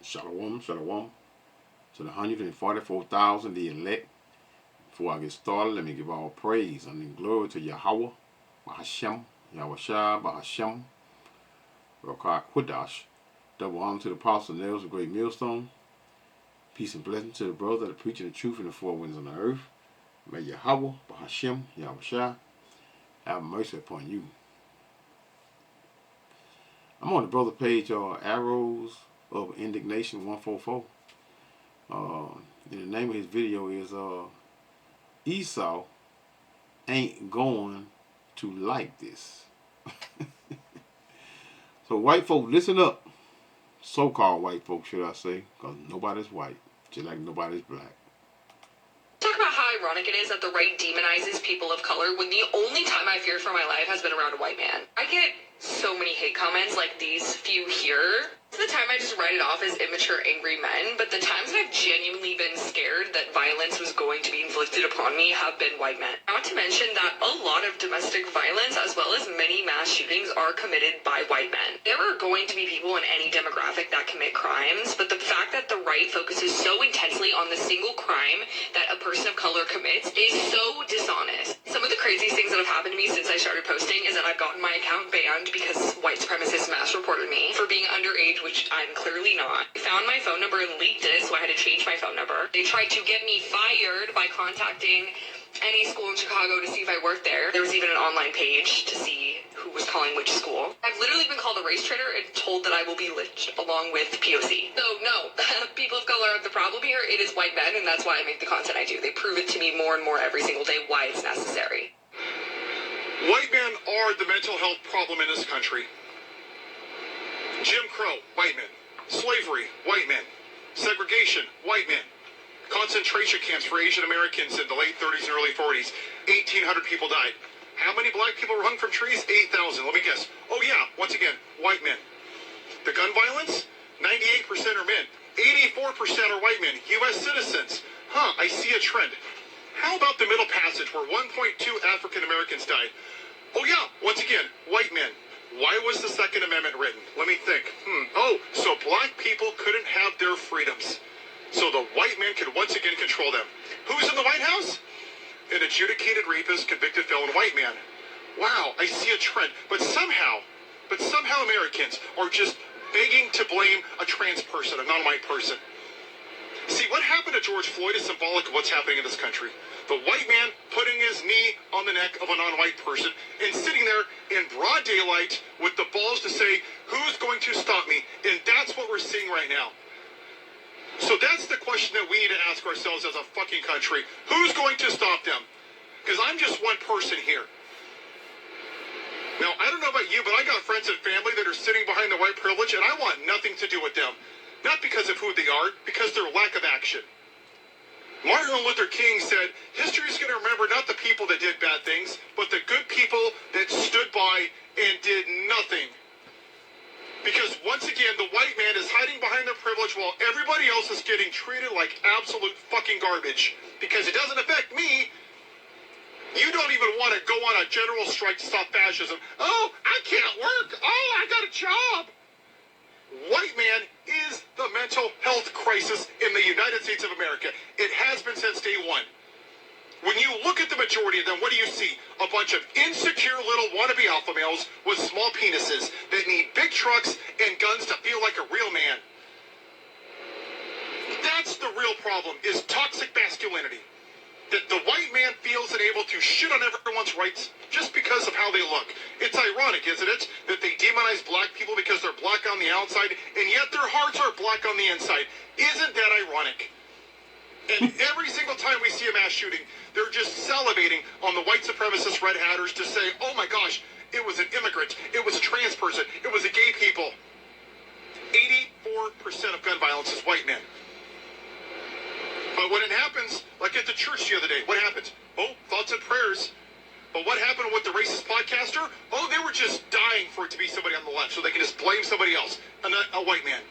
Shalom, shalom to the 144,000, the elect. Before I get started, let me give all praise and glory to Yahweh, Bahashem, Yahweh Shah, Bahashem, Rokar Qudash. Double honor to the apostle nails of great millstone. Peace and blessing to the brother, the preacher, the truth, and the four winds on the earth. May Yahweh, Bahashem, Yahweh Shah, have mercy upon you. I'm on the brother page, Arrows of Indignation 144. And the name of his video is Esau ain't going to like this. So white folk, listen up. So-called white folk, should I say, because nobody's white, just like nobody's black. Talk about how ironic it is that the right demonizes people of color when the only time I feared for my life has been around a white man. I get so many hate comments like these few here. Most of the time I just write it off as immature, angry men, but the times that I've genuinely been scared that violence was going to be inflicted upon me have been white men. Not to mention that a lot of domestic violence, as well as many mass shootings, are committed by white men. There are going to be people in any demographic that commit crimes, but the fact that the right focuses so intensely on the single crime that a person of color commits is so dishonest. Some of the craziest things that have happened to me since I started posting is that I've gotten my account banned because white supremacists mass reported me for being underage, which I'm clearly not. They found my phone number and leaked it, so I had to change my phone number. They tried to get me fired by contacting any school in Chicago to see if I worked there. There was even an online page to see who was calling which school. I've literally been called a race traitor and told that I will be lynched along with POC. So no, people of color are the problem here. It is white men, and that's why I make the content I do. They prove it to me more and more every single day why it's necessary. White men are the mental health problem in this country. Jim Crow, white men. Slavery, white men. Segregation, white men. Concentration camps for Asian Americans in the late 30s and early 40s. 1,800 people died. How many black people were hung from trees? 8,000. Let me guess. Oh yeah, once again, white men. The gun violence? 98% are men. 84% are white men. U.S. citizens. I see a trend. How about the Middle Passage where 1.2 African Americans died? Oh yeah, once again, white men. Why was the Second Amendment written? Let me think. So black people couldn't have their freedoms. So the white men could once again control them. Who's in the White House? An adjudicated rapist, convicted felon, white man. Wow, I see a trend. But somehow Americans are just begging to blame a trans person, a non-white person. See, what happened to George Floyd is symbolic of what's happening in this country. The white man putting his knee on the neck of a non-white person and sitting there in broad daylight with the balls to say, who's going to stop me? And that's what we're seeing right now. So that's the question that we need to ask ourselves as a fucking country. Who's going to stop them? Because I'm just one person here. Now, I don't know about you, but I got friends and family that are sitting behind the white privilege, and I want nothing to do with them. Not because of who they are, because their lack of action. Martin Luther King said, history is going to remember not the people that did bad things, but the good people that stood by and did nothing. Because once again, the white man is hiding behind their privilege while everybody else is getting treated like absolute fucking garbage. Because it doesn't affect me. You don't even want to go on a general strike to stop fascism. Oh, I can't work. Oh, I got a job. White man is the mental health crisis in the United States of America. It has been since day one. When you look at the majority of them, what do you see? A bunch of insecure little wannabe alpha males with small penises that need big trucks and guns to feel like a real man. That's the real problem, is toxic masculinity. That the white man feels able to shit on everyone's rights just because of how they look. It's ironic, isn't it, that they demonize black people because they're black on the outside, and yet their hearts are black on the inside. Isn't that ironic? And every single time we see a mass shooting, they're just salivating on the white supremacist red hatters to say, oh my gosh, it was an immigrant, it was a trans person, it was a gay people. 84% of gun violence is white men. But when it happens, like at the church the other day, what happens? Oh, thoughts and prayers. But what happened with the racist podcaster? Oh, they were just dying for it to be somebody on the left so they can just blame somebody else. A white man.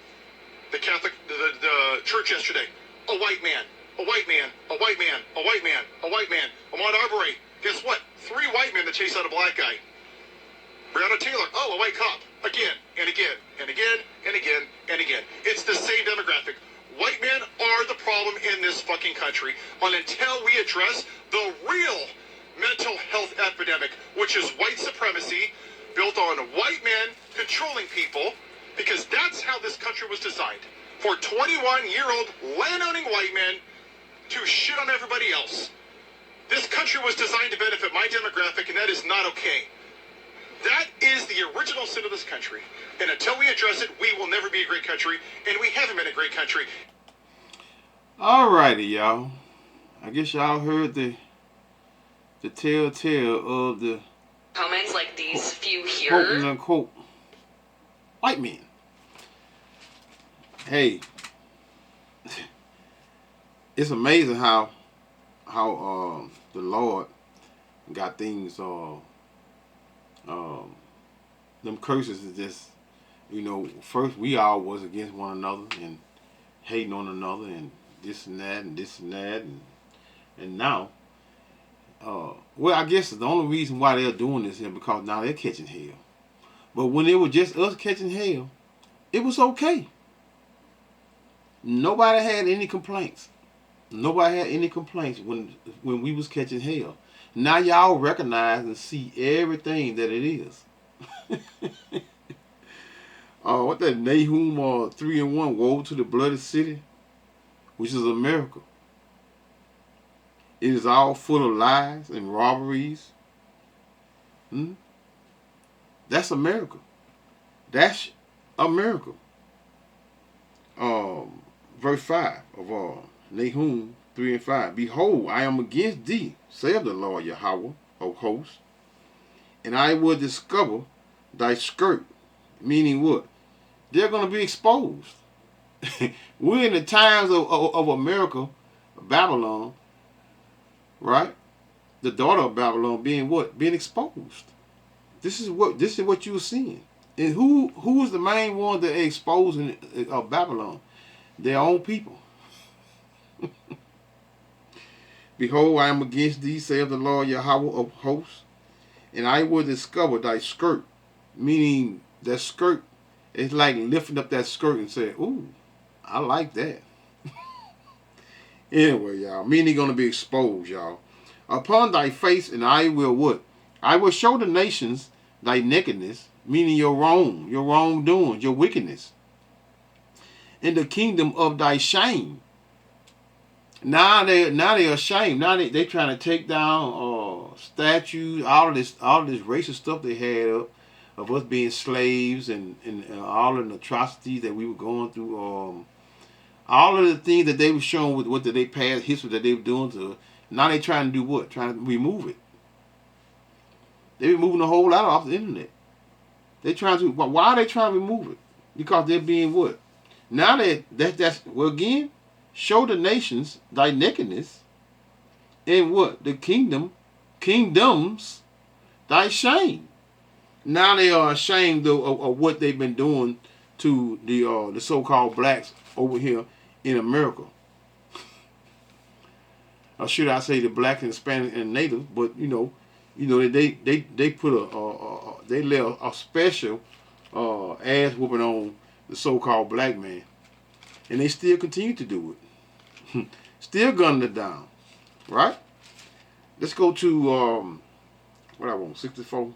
The Catholic, the church yesterday. A white man. A white man. A white man. A white man. A white man. Ahmaud Arbery. Guess what? 3 white men that chased out a black guy. Breonna Taylor. Oh, a white cop. Again, and again, and again, and again, and again. It's the same demographic. this fucking country until we address the real mental health epidemic, which is white supremacy built on white men controlling people, because that's how this country was designed. For 21-year-old land-owning white men to shit on everybody else. This country was designed to benefit my demographic, and that is not okay. That is the original sin of this country. And until we address it, we will never be a great country, and we haven't been a great country. Alrighty, y'all. I guess y'all heard the telltale of the Comments like these few quote here. unquote white men. Hey, it's amazing how the Lord got things them curses is just, first we all was against one another and hating on another and this and that and this and that and now well, I guess the only reason why they're doing this here because now they're catching hell. But when it was just us catching hell, it was okay. Nobody had any complaints. Nobody had any complaints when we was catching hell. Now y'all recognize and see everything that it is. What that Nahum 3:1, woe to the bloody city, which is America. It is all full of lies and robberies. That's America. That's America. Verse 5 of Nahum 3:5. Behold, I am against thee, saith the Lord Yahweh of hosts, and I will discover thy skirt. Meaning what? They're going to be exposed. We're in the times of America, Babylon, right? The daughter of Babylon being what? Being exposed. This is what you're seeing. And who is the main one that are exposing Babylon? Their own people. Behold, I am against thee, saith the Lord Yahweh of hosts, and I will discover thy skirt. Meaning that skirt is like lifting up that skirt and saying, ooh, I like that. Anyway, y'all, meaning going to be exposed, y'all. Upon thy face, and I will what? I will show the nations thy nakedness, meaning your wrongdoings, your wickedness, in the kingdom of thy shame. Now they are ashamed. Now they trying to take down statues, all of this racist stuff they had up of us being slaves and all of the atrocities that we were going through. All of the things that they were showing with what they past history that they were doing to us. Now they trying to do what? Trying to remove it. They removing a whole lot off the internet. They trying to. Why are they trying to remove it? Because they're being what? Now that's well again. Show the nations thy nakedness, and what? The kingdoms, thy shame. Now they are ashamed of what they've been doing to the so-called blacks over here in America. Or should I say the black and Hispanic and Native? But they put they lay a special ass whooping on the so-called black man, and they still continue to do it. Still gunning it down, right? Let's go to what I want, 64.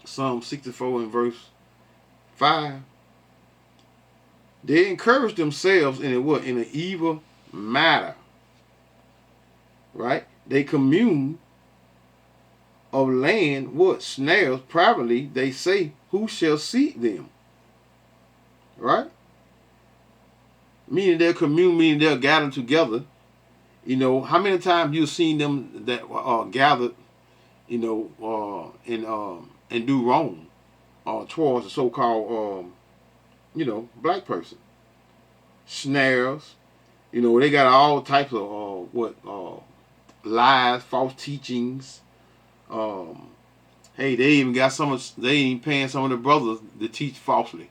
Psalm 64 and verse 5. They encourage themselves in what? In an evil matter, right? They commune of land, what? Snares privately. They say, who shall seek them? Right? Meaning they'll commune, meaning they'll gather together. How many times you've seen them that gathered, and do wrong towards the so-called, black person. Snares, they got all types of lies, false teachings. Hey, they even paying some of the brothers to teach falsely.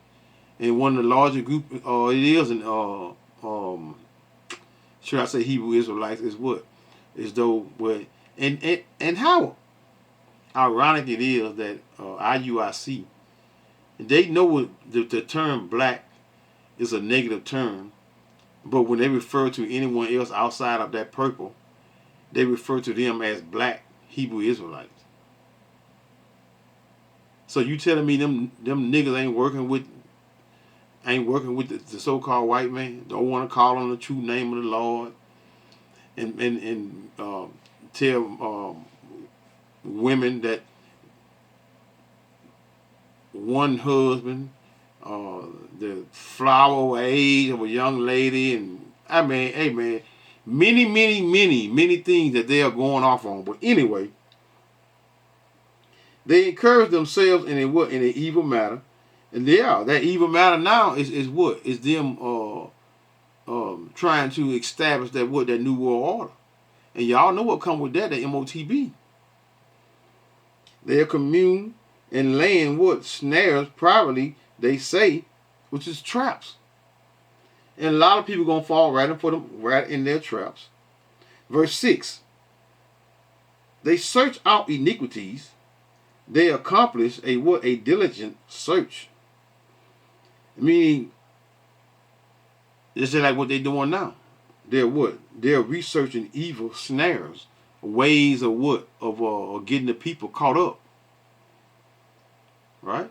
And one of the larger group it is, and should I say Hebrew Israelites is what? Is though what? And how ironic it is that IUIC, they know what the term black is a negative term, But when they refer to anyone else outside of that purple, they refer to them as black Hebrew Israelites. So you telling me them niggas ain't working with the so-called white man? Don't want to call on the true name of the Lord and tell women that one husband, the flower age of a young lady, and I mean, hey man, many things that they are going off on. But anyway, they encourage themselves in an evil matter, and that evil matter now is what is them trying to establish that new world order, and y'all know what come with that, the MOTB. They'll commune and laying what snares privately they say, which is traps, and a lot of people gonna fall right in their traps. Verse 6: They search out iniquities. They accomplish a diligent search. Meaning, it's just like what they're doing now. They're researching evil snares, ways of getting the people caught up. Right?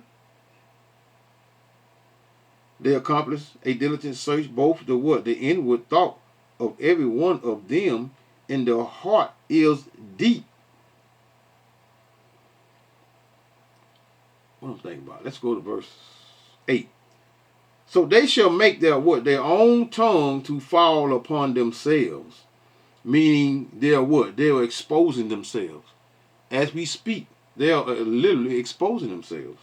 They accomplish a diligent search, both the inward thought of every one of them, and their heart is deep. What I'm thinking about. Let's go to verse 8. So they shall make their own tongue to fall upon themselves. Meaning they're exposing themselves. As we speak, they are literally exposing themselves.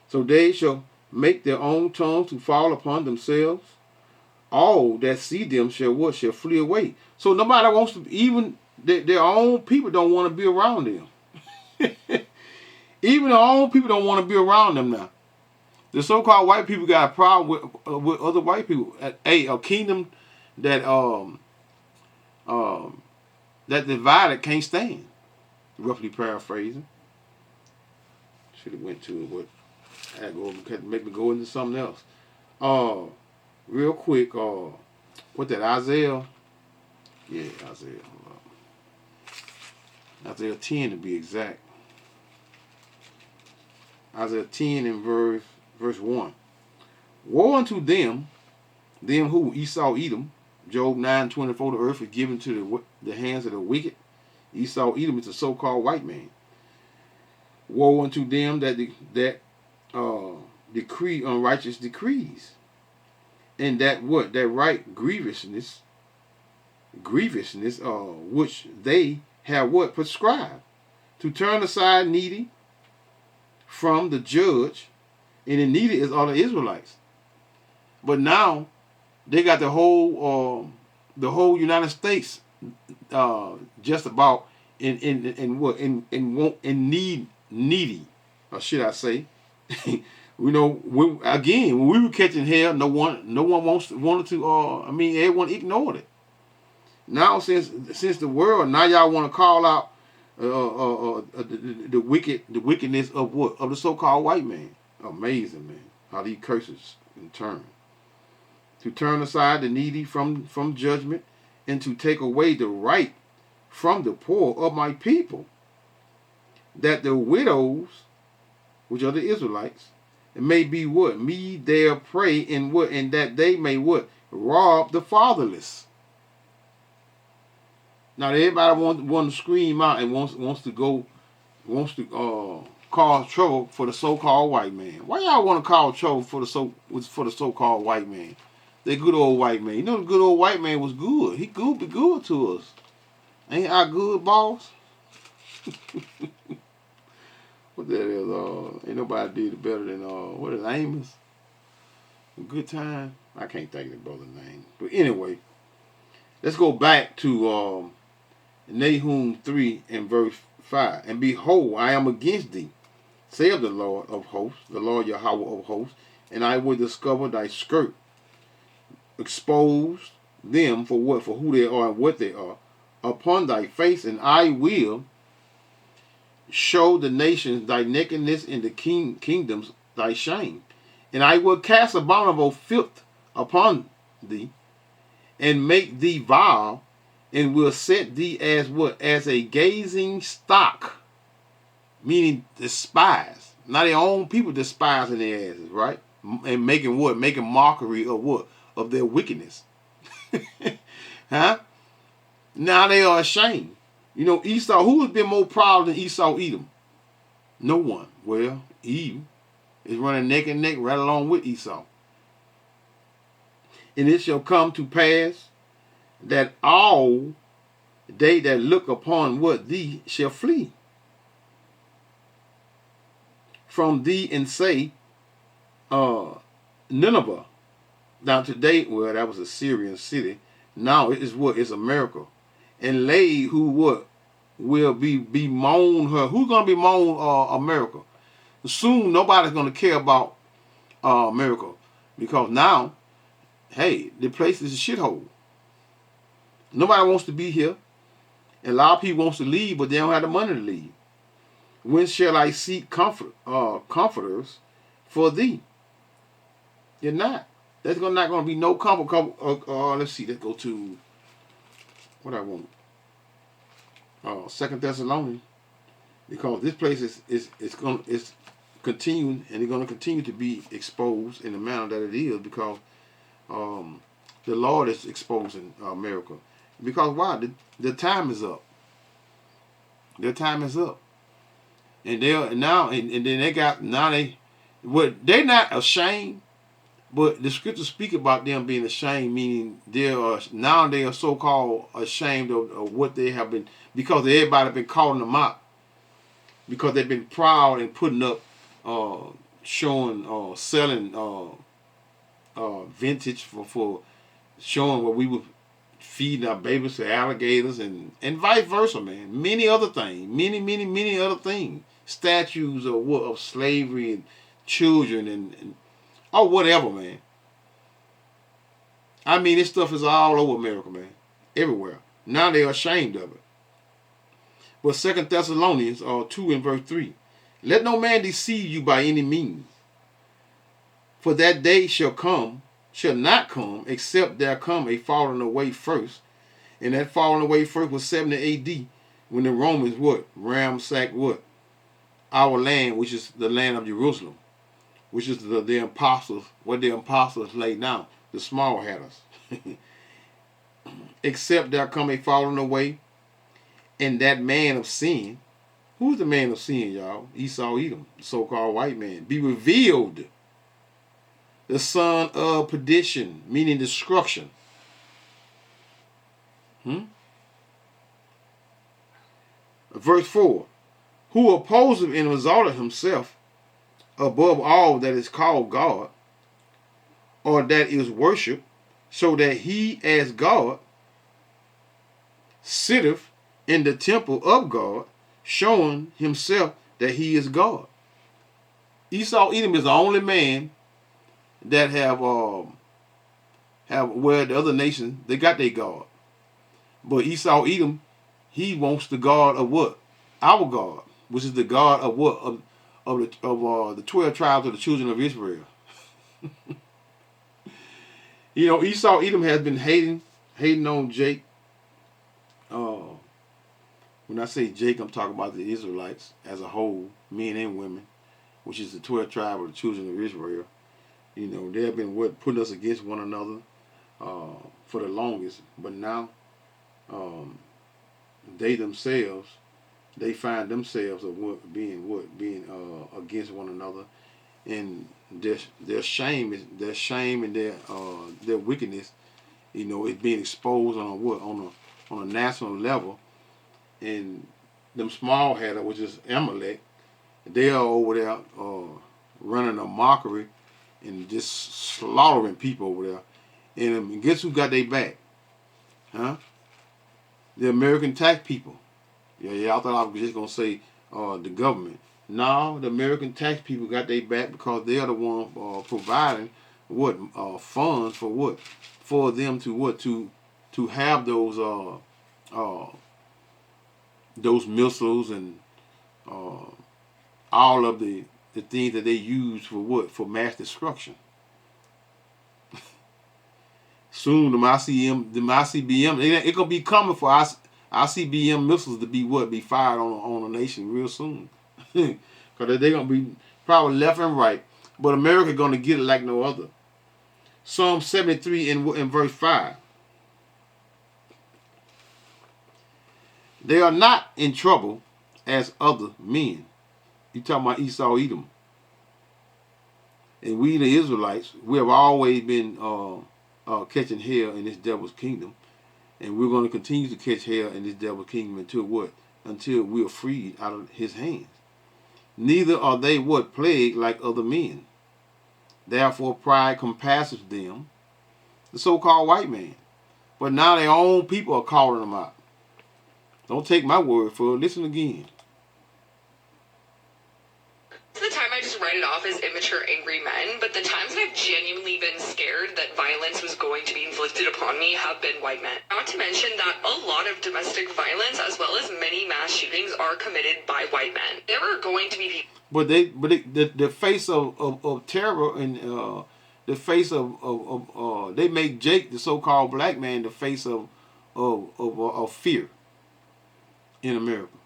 So they shall make their own tongue to fall upon themselves. All that see them shall flee away. So nobody wants to, even their own people don't want to be around them. Even their own people don't want to be around them now. The so-called white people got a problem with other white people. A kingdom that that divided can't stand. Roughly paraphrasing. Should have went to what I had to make me go into something else. Real quick. What that Isaiah? Yeah, Isaiah. Isaiah 10 to be exact. Isaiah 10 and verse 1. Woe unto them who Esau Edom. Job 9:24. The earth is given to the hands of the wicked. Esau Edom is a so-called white man. Woe unto them that decree unrighteous decrees, and that right grievousness which they have prescribed, to turn aside needy from the judge, and the needy is all the Israelites. But now they got the whole United States just about needy, or should I say? When we were catching hell, no one wanted to. Everyone ignored it. Now since the world, now y'all want to call out the wickedness of the so-called white man. Amazing, man, how these curses in turn. To turn aside the needy from judgment, and to take away the right from the poor of my people, that the widows, which are the Israelites, may be me their prey, and that they may rob the fatherless. Now everybody want to scream out and wants to cause trouble for the so-called white man. Why y'all want to cause trouble for the so-called white man? The good old white man. The good old white man was good. He be good to us. Ain't our good boss? What that is? Ain't nobody did it better than what is Amos? A Good Time. I can't think of the brother's name. But anyway, let's go back to Nahum 3 and verse 5. And behold, I am against thee, saith the Lord of hosts, the Lord Yahweh of hosts, and I will discover thy skirt, expose them for who they are and what they are, upon thy face, and I will show the nations thy nakedness, and the kingdoms thy shame. And I will cast abominable filth upon thee, and make thee vile, and will set thee as what? As a gazing stock, meaning despise. Now their own people despising their asses, right? And making what? Making mockery of what? Of their wickedness. Huh? Now they are ashamed. You know, Esau, who has been more proud than Esau Edom? No one. Well, Eve is running neck and neck right along with Esau. And it shall come to pass that all they that look upon what thee shall flee from thee and say, Nineveh. Now today, well, that was a Syrian city. Now it is what? It's a miracle. And lay who what? Will be moan her. Who's gonna be moan America? Soon nobody's gonna care about America, because now, hey, the place is a shithole. Nobody wants to be here, and a lot of people wants to leave, but they don't have the money to leave. When shall I seek comforters for thee? You're not. There's not going to be no comfort. Let's see. Let's go to what I want. 2 Thessalonians, because this place is continuing, and it's going to continue to be exposed in the manner that it is, because the Lord is exposing America. Because why? The time is up. Their time is up, and they're now, and then they got now they're not ashamed, but the scriptures speak about them being ashamed, meaning they are so-called ashamed of what they have been, because everybody been calling them out, because they've been proud and putting up, showing, selling vintage for showing what we were feeding our babies to alligators, and vice versa, man. Many other things, many other things, statues of slavery and children and or whatever, man. I mean, this stuff is all over America, man. Everywhere. Now they are ashamed of it. But 2 Thessalonians 2 and verse 3. Let no man deceive you by any means. For that day shall not come, except there come a falling away first. And that falling away first was 70 AD, when the Romans ransacked our land, which is the land of Jerusalem, which is the apostles, what the apostles laid down, the small hatters. Except there come a falling away, and that man of sin. Who's the man of sin, y'all? Esau Edom, the so-called white man. Be revealed, the son of perdition, meaning destruction. Verse 4. Who opposeth and exalteth himself above all that is called God, or that is worshipped, so that he as God sitteth in the temple of God, showing himself that he is God. Esau Edom is the only man that have where the other nations, they got their God. But Esau Edom, he wants the God of what? Our God, which is the God of what? Of the 12 tribes of the children of Israel. You know, Esau Edom has been hating on Jake. When I say Jake, I'm talking about the Israelites as a whole, men and women, which is the 12 tribes of the children of Israel. You know, they have been putting us against one another for the longest, but now they themselves, they find themselves being against one another, and their shame and their wickedness, you know, is being exposed on a national level. And them small hatter, which is Amalek, they are over there running a mockery and just slaughtering people over there. And guess who got their back? Huh? The American tax people. Yeah, I thought I was just going to say the government. No, the American tax people got their back, because they are the one providing funds for what? For them to have those missiles and all of the things that they use for what? For mass destruction. Soon, the ICBM, it gonna be coming for us. ICBM missiles to be what? Be fired on a nation real soon. Because they're gonna be probably left and right. But America gonna get it like no other. Psalm 73 in verse 5. They are not in trouble as other men. You talking about Esau, Edom. And we, the Israelites, we have always been catching hell in this devil's kingdom. And we're going to continue to catch hell in this devil's kingdom until what? Until we are freed out of his hands. Neither are they what? Plagued like other men. Therefore pride compasses them, the so-called white man. But now their own people are calling them out. Don't take my word for it. Listen again. The time I just write it off as immature, angry men, but the times that I've genuinely been scared that violence was going to be inflicted upon me have been white men. Not to mention that a lot of domestic violence, as well as many mass shootings, are committed by white men. There are going to be people. But the face of terror and the face of they make Jake, the so-called black man, the face of fear in America.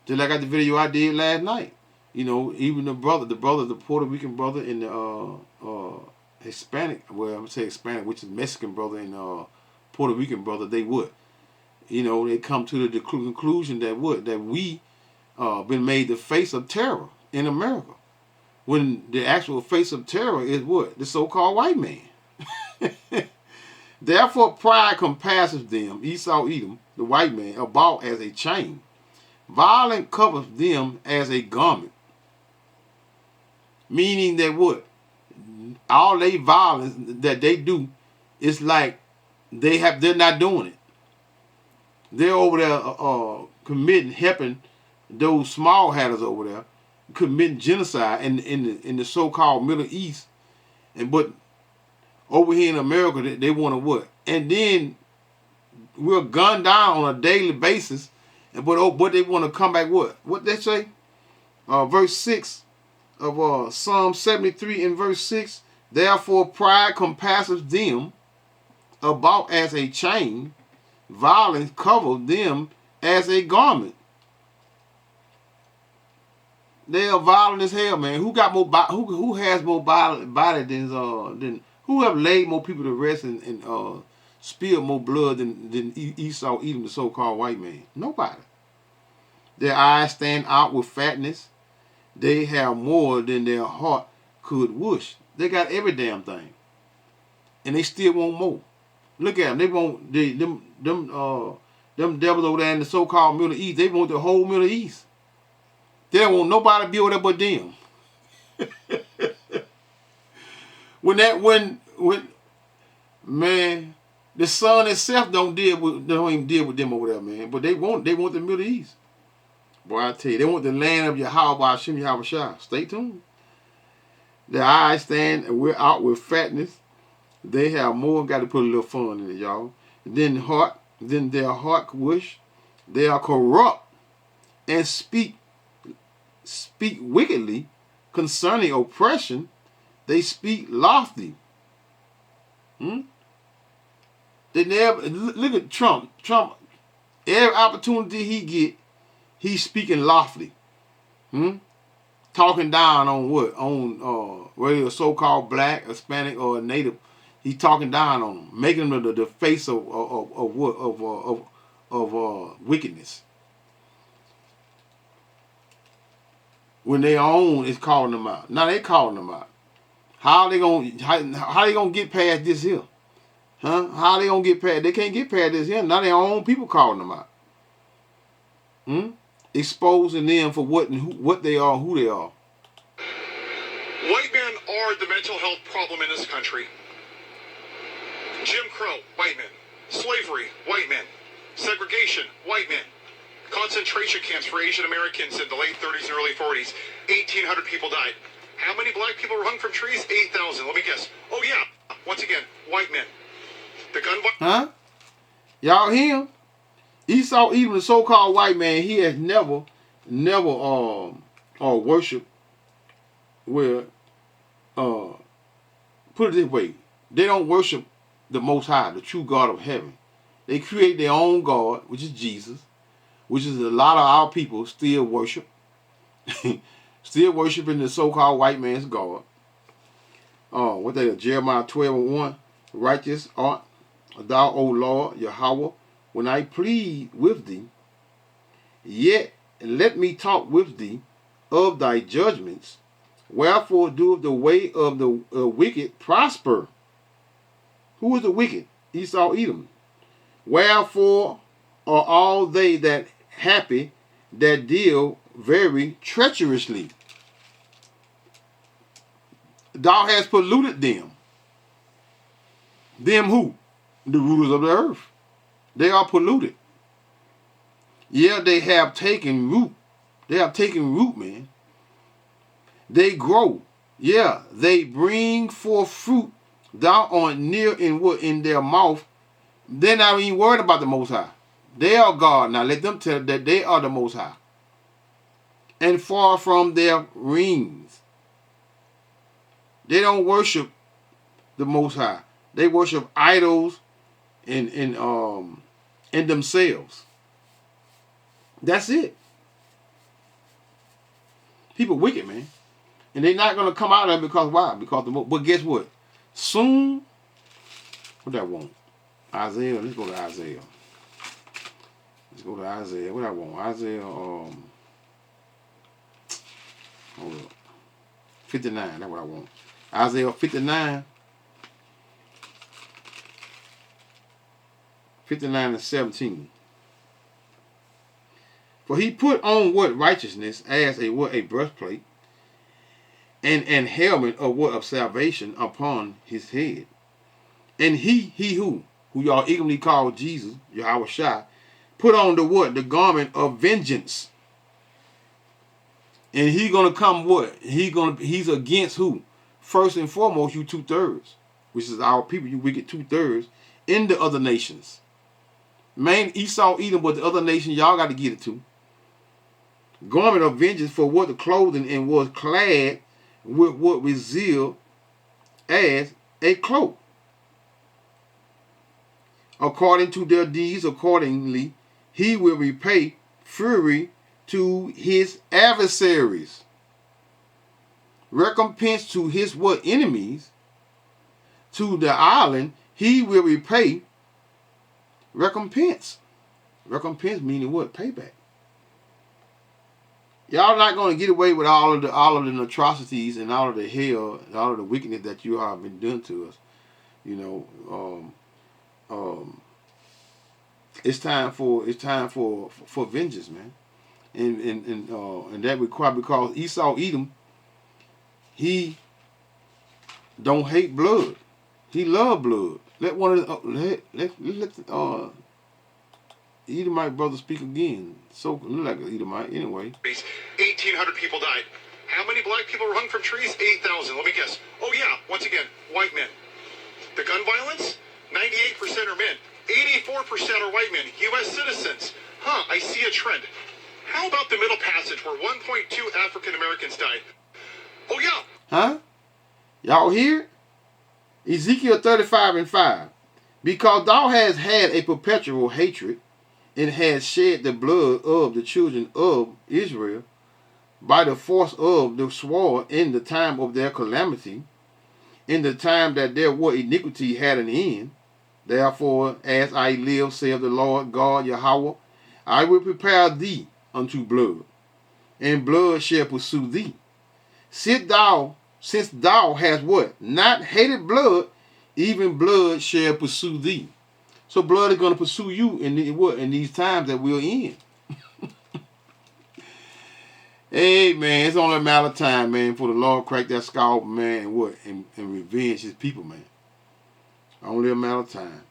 Just like the video I did last night. You know, even the Puerto Rican brother and the Hispanic, well, I'm going to say Hispanic, which is Mexican brother and Puerto Rican brother, they would. You know, they come to the conclusion that we been made the face of terror in America. When the actual face of terror is what? The so-called white man. Therefore pride compasses them, Esau, Edom, the white man, about as a chain. Violence covers them as a garment. Meaning that what? All they violence that they do is like they're not doing it. They're over there helping those small hatters over there committing genocide in the so-called Middle East, but over here in America they want to what? And then we're gunned down on a daily basis, but they want to come back what? What they say? Verse 6 of Psalm 73 in verse 6. Therefore pride compasses them about as a chain, violence covers them as a garment. They are violent as hell, man. Who got more? Who has more body than who have laid more people to rest and spilled more blood than Esau, Edom, the so-called white man? Nobody. Their eyes stand out with fatness. They have more than their heart could wish. They got every damn thing, and they still want more. Look at them. They want them devils over there in the so-called Middle East. They want the whole Middle East. They don't want nobody to be over there but them. when man, the sun itself don't even deal with them over there, man. But they want the Middle East. Boy, I tell you, they want the land of Yahweh by Hashem Yahweh Shah. Stay tuned. Their eyes stand and we're out with fatness. They have more. Got to put a little fun in it, y'all. Then their heart wish. They are corrupt and speak wickedly concerning oppression. They speak lofty. They never look at Trump. Trump, every opportunity he get, he's speaking lofty. Talking down on what? On whether a so-called black, Hispanic, or native. He's talking down on them, making them the face of wickedness. When their own is calling them out. Now they calling them out. How they gonna get past this here? Huh? How they gonna get past? They can't get past this here. Now their own people calling them out. Exposing them for what they are, who they are. White men are the mental health problem in this country. Jim Crow, white men. Slavery, white men. Segregation, white men. Concentration camps for Asian Americans in the late 30s and early 40s. 1,800 people died. How many black people were hung from trees? 8,000. Let me guess. Oh yeah. Once again, white men. The gun. Huh? Y'all hear him? Esau, even the so-called white man, he has never worship. Well, put it this way, they don't worship the Most High, the true God of heaven. They create their own God, which is Jesus, which is a lot of our people still worship. Still worshiping the so-called white man's God. What they Jeremiah 12:1. Righteous art thou, O Lord, Yahweh, when I plead with thee. Yet let me talk with thee of thy judgments. Wherefore doeth the way of the wicked prosper? Who is the wicked? Esau, Edom. Wherefore are all they that happy that deal very treacherously? Thou hast polluted them. Them who? The rulers of the earth. They are polluted. Yeah, they have taken root. They have taken root, man. They grow. Yeah, they bring forth fruit. Thou art near in their mouth. They're not even worried about the Most High. They are God. Now let them tell that they are the Most High. And far from their rings. They don't worship the Most High. They worship idols in themselves. That's it. People wicked, man. And they're not going to come out of it because why? But guess what? Soon, what that want? Isaiah, let's go to Isaiah. Let's go to Isaiah. What I want? Isaiah, hold up. 59, that's what I want. Isaiah 59. 59 and 17. For he put on what righteousness as a breastplate, and helmet of salvation upon his head. And he who y'all eagerly call Jesus, Yahweh Shai, put on the what? The garment of vengeance. And he gonna come what? He's against who? First and foremost, you 2/3, which is our people, you wicked 2/3, in the other nations. Man, Esau, Edom, but the other nation, y'all got to get it to. Garment of vengeance for what? The clothing, and was clad with what revealed as a cloak. According to their deeds, accordingly, he will repay fury to his adversaries. Recompense to his what? Enemies. To the island, he will repay recompense. Recompense meaning what? Payback. Y'all not going to get away with all of the atrocities and all of the hell and all of the wickedness that you have been doing to us. You know, it's time for vengeance, man. And that requires, because Esau Edom, he don't hate blood. He love blood. Let one of the Edomite brother speak again. So look like an Edomite anyway. 1,800 people died. How many black people were hung from trees? 8,000. Let me guess. Oh yeah, once again, white men. The gun violence? 98% are men. 84% are white men. U.S. citizens. Huh, I see a trend. How about the Middle Passage where 1.2 African Americans died? Oh yeah. Huh? Y'all hear? Ezekiel 35:5. Because thou hast had a perpetual hatred, and has shed the blood of the children of Israel by the force of the sword in the time of their calamity, in the time that their iniquity had an end. Therefore, as I live, saith the Lord God Yahweh, I will prepare thee unto blood, and blood shall pursue thee. Since thou hast what? Not hated blood, even blood shall pursue thee. So blood is going to pursue you in these times that we're in. Hey man, it's only a matter of time, man, for the Lord crack that skull, man, and revenge his people, man. Only a matter of time.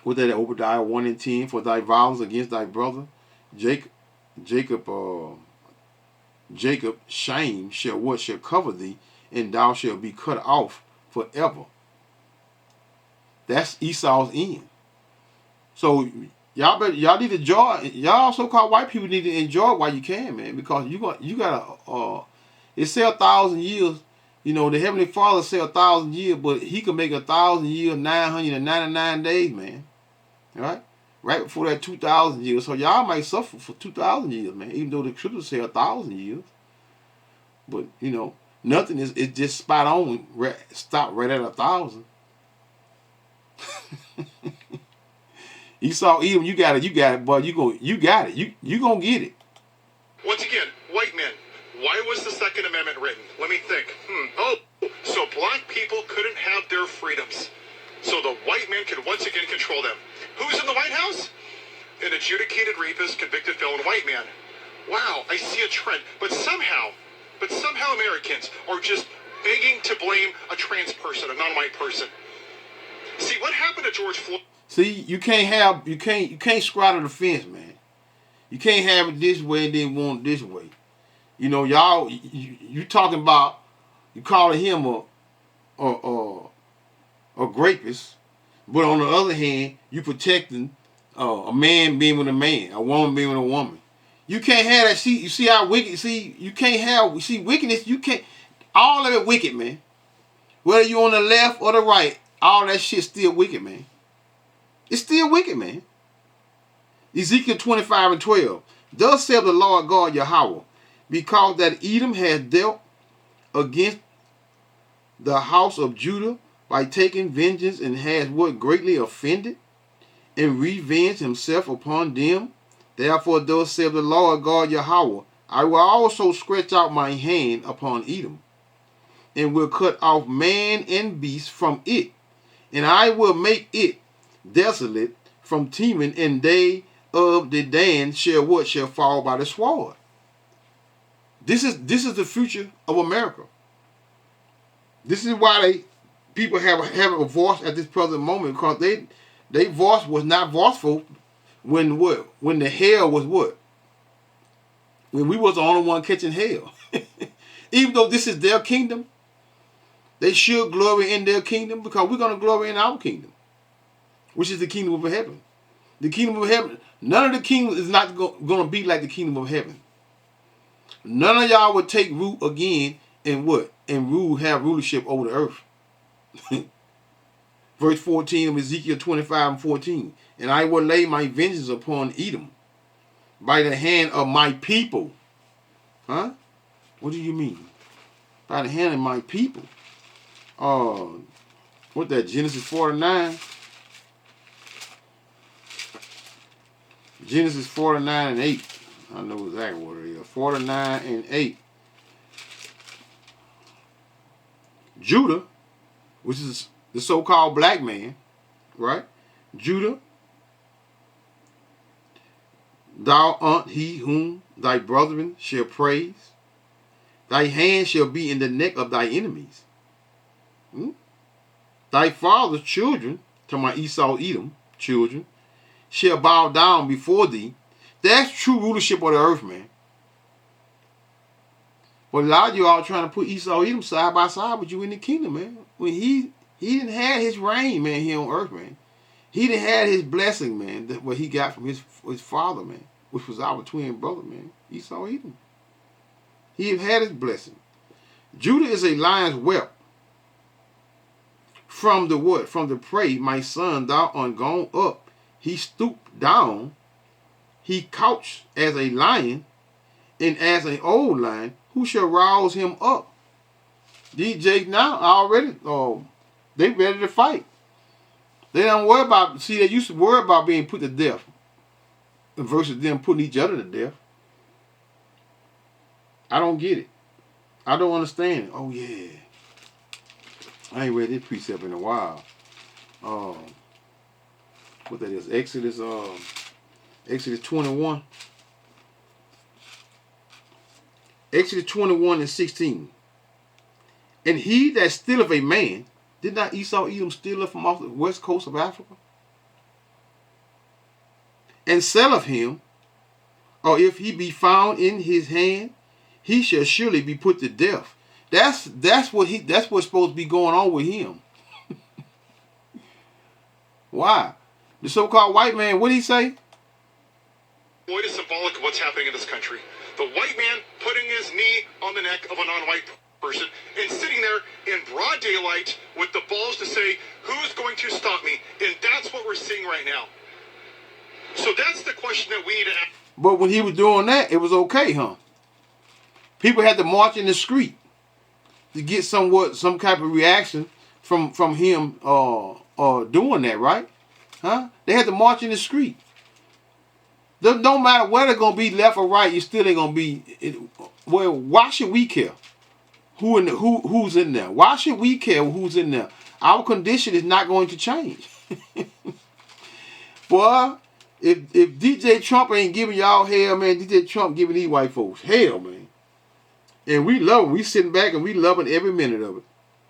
What that Obadiah 1:10, for thy violence against thy brother, Jacob shame shall cover thee, and thou shalt be cut off forever. That's Esau's end. So y'all need to enjoy. Y'all so-called white people need to enjoy it while you can, man, because you got it say 1,000 years You know, the Heavenly Father say 1,000 years, but he can make 1,000 years 999 days, man. All right? Right before that 2,000 years. So y'all might suffer for 2,000 years, man, even though the scriptures say 1,000 years. But, you know, nothing is just spot on. Stop right at 1,000. Esau, Edom, you got it, boy. You got it. You gonna get it. Once again, white men. Why was the Second Amendment written? Let me think. Oh, so black people couldn't have their freedoms. So the white man could once again control them. Who's in the White House? An adjudicated rapist, convicted felon white man. Wow, I see a trend. But somehow Americans are just begging to blame a trans person, a non-white person. See, what happened to George Floyd? See, you can't straddle the fence, man. You can't have it this way and then want it this way. You know, y'all, you talking about, you calling him a rapist, but on the other hand, you protecting a man being with a man, a woman being with a woman. You can't have that. See, you see how wicked. See, you can't have. See, wickedness. You can't. All of it wicked, man. Whether you on the left or the right, all that shit still wicked, man. It's still wicked, man. Ezekiel 25:12. Thus saith the Lord God Yahweh, because that Edom has dealt against the house of Judah by taking vengeance, and has what greatly offended, and revenged himself upon them. Therefore thus saith the Lord God Yahweh, I will also stretch out my hand upon Edom, and will cut off man and beast from it, and I will make it desolate from Teman, and they of the Dan shall fall by the sword. This is the future of America. This is why people have a voice at this present moment, because they voice was not voiceful when the hell was what? When we was the only one catching hell. Even though this is their kingdom, they should glory in their kingdom, because we're going to glory in our kingdom, which is the kingdom of heaven. The kingdom of heaven, none of the kingdom is not going to be like the kingdom of heaven. None of y'all would take root again and what? And have rulership over the earth. Verse 14 of Ezekiel 25:14. And I will lay my vengeance upon Edom by the hand of my people. Huh? What do you mean? By the hand of my people. What that, Genesis 49? Genesis 49:8. I know exactly what it is. 49:8. Judah, which is the so-called black man, right? Judah, thou art he whom thy brethren shall praise. Thy hand shall be in the neck of thy enemies. Thy father's children, to my Esau, Edom, children, shall bow down before thee. That's true rulership of the earth, man. But a lot of you all trying to put Esau, Edom side by side with you in the kingdom, man. When he didn't have his reign, man, here on earth, man. He didn't have his blessing, man, what he got from his father, man, which was our twin brother, man, Esau, Edom. He had his blessing. Judah is a lion's whelp. From the what? From the prey, my son, thou art gone up. He stooped down. He couched as a lion, and as an old lion, who shall rouse him up? DJ now already, they ready to fight. They don't worry about, see, they used to worry about being put to death versus them putting each other to death. I don't get it. I don't understand it. Oh, yeah. I ain't read this precept in a while. What that is? Exodus 21. Exodus 21:16. And he that stealeth a man, did not Esau Edom steal it from off the west coast of Africa? And selleth him, or if he be found in his hand, he shall surely be put to death. That's what's supposed to be going on with him. Why? The so-called white man, what did he say? Floyd is symbolic of what's happening in this country. The white man putting his knee on the neck of a non-white. person and sitting there in broad daylight with the balls to say, who's going to stop me? And that's what we're seeing right now. So that's the question that we need to ask. But when he was doing that, it was okay, huh? People had to march in the street to get some type of reaction from him doing that, right? Huh? They had to march in the street. No matter where they're gonna be, left or right, you still ain't gonna be. Well, why should we care? Who's in there? Why should we care who's in there? Our condition is not going to change. Boy, if DJ Trump ain't giving y'all hell, man, DJ Trump giving these white folks hell, man. And we love it. We sitting back and we loving every minute of it.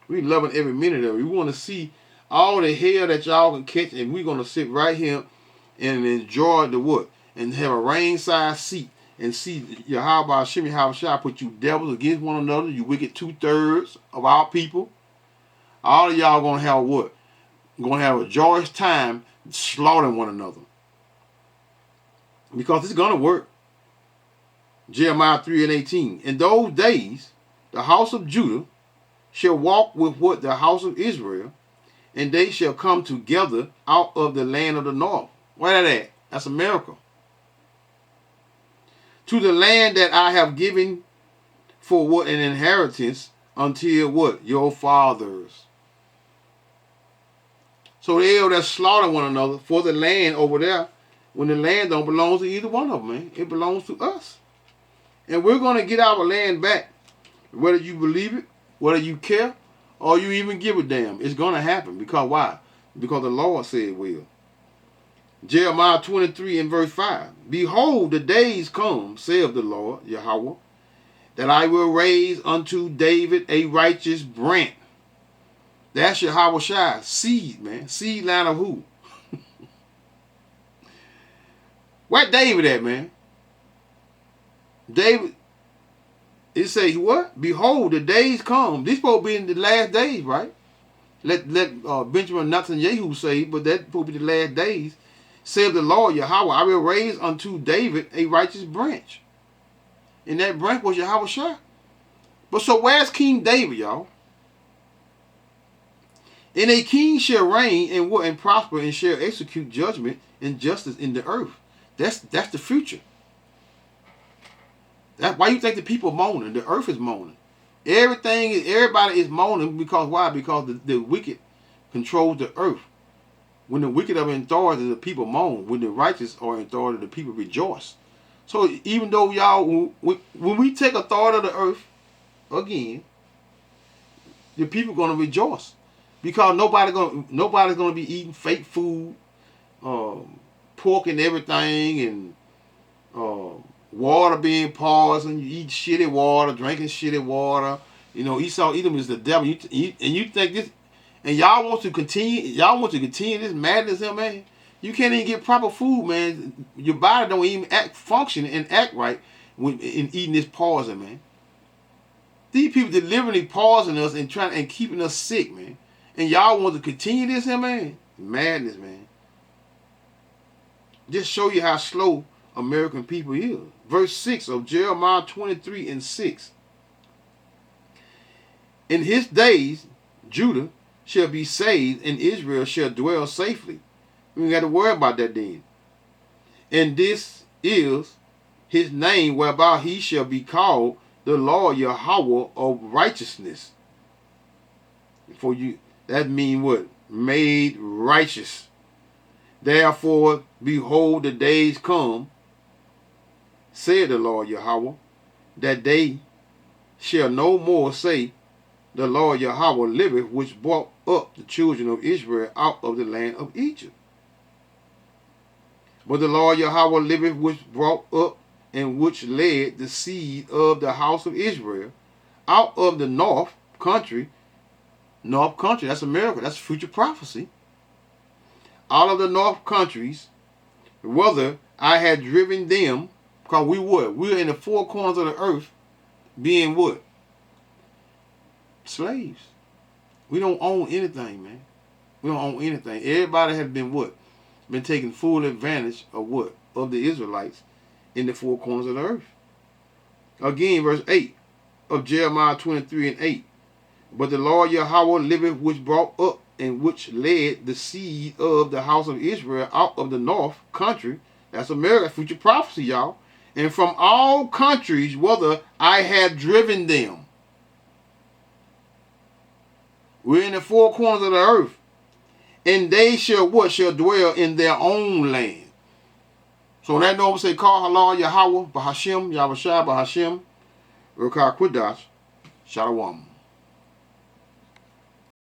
We loving every minute of it. We want to see all the hell that y'all can catch, and we're gonna sit right here and enjoy the what? And have a rain-side seat and see Yahweh Shimmy Shah put you devils against one another, you wicked 2/3 of our people. All of y'all gonna have what? Gonna have a joyous time slaughtering one another. Because it's gonna work. Jeremiah 3:18. In those days, the house of Judah shall walk with what the house of Israel, and they shall come together out of the land of the north. Where that at? That's America. To the land that I have given for what an inheritance until what? Your fathers. So they are there slaughtering one another for the land over there, when the land don't belong to either one of them, man. It belongs to us. And we're going to get our land back. Whether you believe it, whether you care, or you even give a damn. It's going to happen. Because why? Because the Lord said it will. Jeremiah 23 and verse 5. Behold, the days come, saith the Lord, Yahweh, that I will raise unto David a righteous branch. That's Yahweh Shai, seed, man. Seed line of who? Where David at, man? David, it say what? Behold, the days come. These supposed to be in the last days, right? Let Benjamin Netanyahu say, but that's supposed to be the last days. Saith the Lord Yahweh, I will raise unto David a righteous branch. And that branch was Yahweh Shai. But so where's King David, y'all? And a king shall reign and prosper and shall execute judgment and justice in the earth. That's the future. That's why you think the people moaning. The earth is moaning. Everybody is moaning because why? Because the wicked controls the earth. When the wicked are in authority, the people moan. When the righteous are in authority, the people rejoice. So even though y'all, when we take authority of the earth again, the people gonna rejoice because nobody's gonna be eating fake food, pork and everything, and water being poisoned. You eat shitty water, drinking shitty water. You know, Esau, Edom is the devil. And you think this. And y'all want to continue this madness here, man. You can't even get proper food, man. Your body don't even function and act right in eating this poison, man. These people deliberately poisoning us and keeping us sick, man. And y'all want to continue this here, man. Madness, man. Just show you how slow American people is. Verse 6 of Jeremiah 23 and 6. In his days, Judah shall be saved, and Israel shall dwell safely. We ain't got to worry about that then. And this is his name whereby he shall be called the Lord Yahweh of righteousness. For you, that mean what? Made righteous. Therefore, behold, the days come, said the Lord Yahweh, that they shall no more say, the Lord Yahweh liveth, which brought up the children of Israel out of the land of Egypt. But the Lord Yahweh liveth, which brought up and which led the seed of the house of Israel out of the north country, that's America, that's future prophecy, out of the north countries, whether I had driven them, because we're in the four corners of the earth, being what? Slaves. We don't own anything, man. We don't own anything. Everybody has been what? Been taking full advantage of what? Of the Israelites in the four corners of the earth. Again, verse 8. of Jeremiah 23:8. But the Lord Yahweh liveth, which brought up and which led the seed of the house of Israel out of the north country. That's America, future prophecy, y'all. And from all countries, whither I have driven them. We're in the four corners of the earth. And they shall what? Shall dwell in their own land. So when that note say, call halal Yahweh, Bahashem, Yahweh Shai, Bahashem, Rukah Qudash, Shalom.